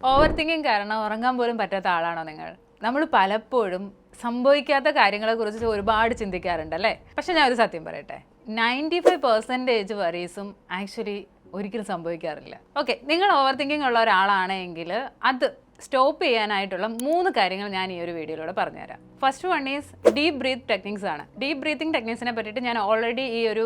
Over thinking കാരണം ഉറങ്ങാൻ പോലും പറ്റാത്ത ആളാണോ നിങ്ങൾ? നമ്മൾ പലപ്പോഴും സംഭവിക്കാത്ത കാര്യങ്ങളെക്കുറിച്ച് ഒരുപാട് ചിന്തിക്കാറുണ്ട് അല്ലേ? പക്ഷെ ഞാൻ ഒരു സത്യം പറയട്ടെ, 95% വറീസും ആക്ച്വലി ഒരിക്കലും സംഭവിക്കാറില്ല. ഓക്കെ, നിങ്ങൾ ഓവർ തിങ്കിങ് ഉള്ള ഒരാളാണെങ്കിൽ അത് സ്റ്റോപ്പ് ചെയ്യാനായിട്ടുള്ള 3 കാര്യങ്ങൾ ഞാൻ ഈ ഒരു വീഡിയോയിലൂടെ പറഞ്ഞുതരാം. First one is deep breath techniques ആണ്. ഡീപ് ബ്രീത്തിങ് ടെക്നിക്സിനെ പറ്റിയിട്ട് ഞാൻ ഓൾറെഡി ഈ ഒരു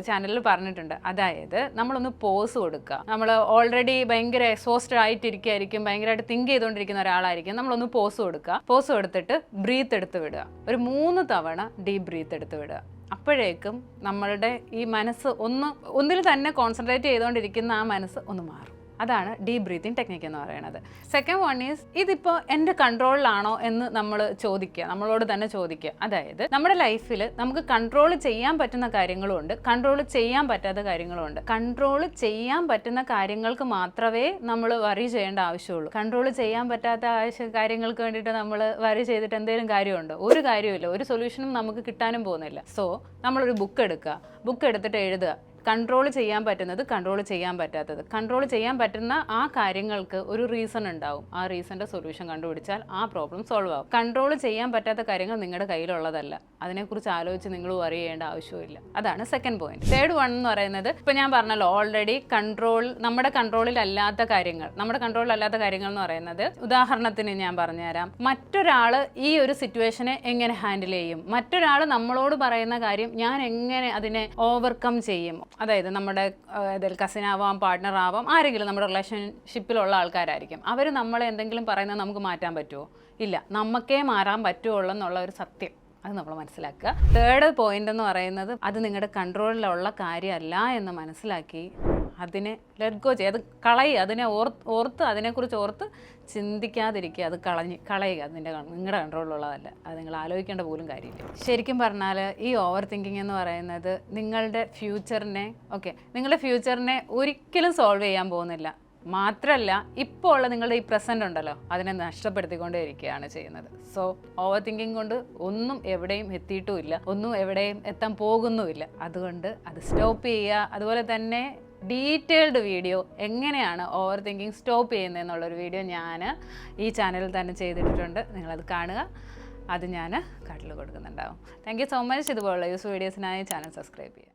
ചാനലിൽ പറഞ്ഞിട്ടുണ്ട്. അതായത് നമ്മളൊന്ന് പോസ് കൊടുക്കുക. നമ്മൾ ഓൾറെഡി ഭയങ്കര എക്സോസ്റ്റഡ് ആയിട്ടിരിക്കുകയായിരിക്കും, ഭയങ്കരമായിട്ട് തിങ്ക് ചെയ്തുകൊണ്ടിരിക്കുന്ന ഒരാളായിരിക്കും. നമ്മളൊന്ന് പോസ് കൊടുക്കുക. പോസ് കൊടുത്തിട്ട് ബ്രീത്ത് എടുത്ത് വിടുക. ഒരു 3 തവണ ഡീപ് ബ്രീത്ത് എടുത്ത് വിടുക. അപ്പോഴേക്കും നമ്മളുടെ ഈ മനസ്സ് ഒന്നിൽ തന്നെ കോൺസെൻട്രേറ്റ് ചെയ്തുകൊണ്ടിരിക്കുന്ന ആ മനസ്സ് ഒന്ന് മാറും. അതാണ് ഡീപ് ബ്രീത്തിങ് ടെക്നിക്ക് എന്ന് പറയുന്നത്. സെക്കൻഡ് വൺ ഈസ്, ഇതിപ്പോൾ എൻ്റെ കൺട്രോളിലാണോ എന്ന് നമ്മളോട് തന്നെ ചോദിക്കുക. അതായത് നമ്മുടെ ലൈഫിൽ നമുക്ക് കൺട്രോൾ ചെയ്യാൻ പറ്റുന്ന കാര്യങ്ങളുമുണ്ട്, കൺട്രോൾ ചെയ്യാൻ പറ്റാത്ത കാര്യങ്ങളുമുണ്ട്. കൺട്രോൾ ചെയ്യാൻ പറ്റുന്ന കാര്യങ്ങൾക്ക് മാത്രമേ നമ്മൾ വറി ചെയ്യേണ്ട ആവശ്യമുള്ളൂ. കൺട്രോൾ ചെയ്യാൻ പറ്റാത്ത കാര്യങ്ങൾക്ക് വേണ്ടിയിട്ട് നമ്മൾ വറി ചെയ്തിട്ട് എന്തെങ്കിലും കാര്യമുണ്ടോ? ഒരു കാര്യമില്ല, ഒരു സൊല്യൂഷനും നമുക്ക് കിട്ടാനും പോകുന്നില്ല. സോ നമ്മളൊരു ബുക്ക് എടുക്കുക, ബുക്ക് എടുത്തിട്ട് എഴുതുക. കൺട്രോൾ ചെയ്യാൻ പറ്റുന്നത്, കൺട്രോൾ ചെയ്യാൻ പറ്റാത്തത്. കൺട്രോൾ ചെയ്യാൻ പറ്റുന്ന ആ കാര്യങ്ങൾക്ക് ഒരു റീസൺ ഉണ്ടാവും. ആ റീസണിൻ്റെ സൊല്യൂഷൻ കണ്ടുപിടിച്ചാൽ ആ പ്രോബ്ലം സോൾവ് ആവും. കൺട്രോൾ ചെയ്യാൻ പറ്റാത്ത കാര്യങ്ങൾ നിങ്ങളുടെ കയ്യിലുള്ളതല്ല. അതിനെക്കുറിച്ച് ആലോചിച്ച് നിങ്ങൾ വറി ചെയ്യേണ്ട ആവശ്യമില്ല. അതാണ് സെക്കൻഡ് പോയിന്റ്. തേർഡ് വൺ എന്ന് പറയുന്നത്, ഇപ്പം ഞാൻ പറഞ്ഞല്ലോ ഓൾറെഡി നമ്മുടെ കൺട്രോളിലല്ലാത്ത കാര്യങ്ങൾ എന്ന് പറയുന്നത്, ഉദാഹരണത്തിന് ഞാൻ പറഞ്ഞുതരാം. മറ്റൊരാൾ ഈ ഒരു സിറ്റുവേഷനെ എങ്ങനെ ഹാൻഡിൽ ചെയ്യും, മറ്റൊരാൾ നമ്മളോട് പറയുന്ന കാര്യം ഞാൻ എങ്ങനെ അതിനെ ഓവർകം ചെയ്യും. അതായത് നമ്മുടെ കസിനാവാം, പാർട്ട്ണർ ആവാം, ആരെങ്കിലും നമ്മുടെ റിലേഷൻഷിപ്പിലുള്ള ആൾക്കാരായിരിക്കും. അവർ നമ്മളെ എന്തെങ്കിലും പറയുന്നത് നമുക്ക് മാറ്റാൻ പറ്റുമോ? ഇല്ല, നമുക്കേ മാറാൻ പറ്റുള്ളൂ എന്നുള്ള ഒരു സത്യം അത് നമ്മൾ മനസ്സിലാക്കുക. തേർഡ് പോയിന്റ് എന്ന് പറയുന്നത്, അത് നിങ്ങളുടെ കൺട്രോളിലുള്ള കാര്യമല്ല എന്ന് മനസ്സിലാക്കി അതിനെ ലെറ്റ് ഗോ ചെയ്യുക, അത് കളയുക. അതിനെക്കുറിച്ച് ഓർത്ത് ചിന്തിക്കാതിരിക്കുക, അത് കളയുക. അത് നിങ്ങളുടെ കൺട്രോളിലുള്ളതല്ല, അത് നിങ്ങൾ ആലോചിക്കേണ്ട പോലും കാര്യമില്ല. ശരിക്കും പറഞ്ഞാൽ ഈ ഓവർ തിങ്കിങ് എന്ന് പറയുന്നത് നിങ്ങളുടെ ഫ്യൂച്ചറിനെ ഒരിക്കലും സോൾവ് ചെയ്യാൻ പോകുന്നില്ല. മാത്രമല്ല, ഇപ്പോൾ ഉള്ള നിങ്ങളുടെ ഈ പ്രസൻ്റ് ഉണ്ടല്ലോ, അതിനെ നഷ്ടപ്പെടുത്തിക്കൊണ്ടേ ഇരിക്കുകയാണ് ചെയ്യുന്നത്. സോ ഓവർ തിങ്കിങ് കൊണ്ട് ഒന്നും എവിടെയും എത്തിയിട്ടുമില്ല, ഒന്നും എവിടെയും എത്താൻ പോകുന്നുമില്ല. അതുകൊണ്ട് അത് സ്റ്റോപ്പ് ചെയ്യുക. അതുപോലെ തന്നെ ഡീറ്റെയിൽഡ് വീഡിയോ എങ്ങനെയാണ് ഓവർ തിങ്കിങ് സ്റ്റോപ്പ് ചെയ്യുന്നതെന്നുള്ളൊരു വീഡിയോ ഞാൻ ഈ ചാനലിൽ തന്നെ ചെയ്തിട്ടുണ്ട്. നിങ്ങളത് കാണുക, അത് ഞാൻ കാട്ടിൽ കൊടുക്കുന്നുണ്ടാവും. Thank you so much. ഇതുപോലുള്ള യൂസ് വീഡിയോസിനായി ചാനൽ സബ്സ്ക്രൈബ് ചെയ്യുക.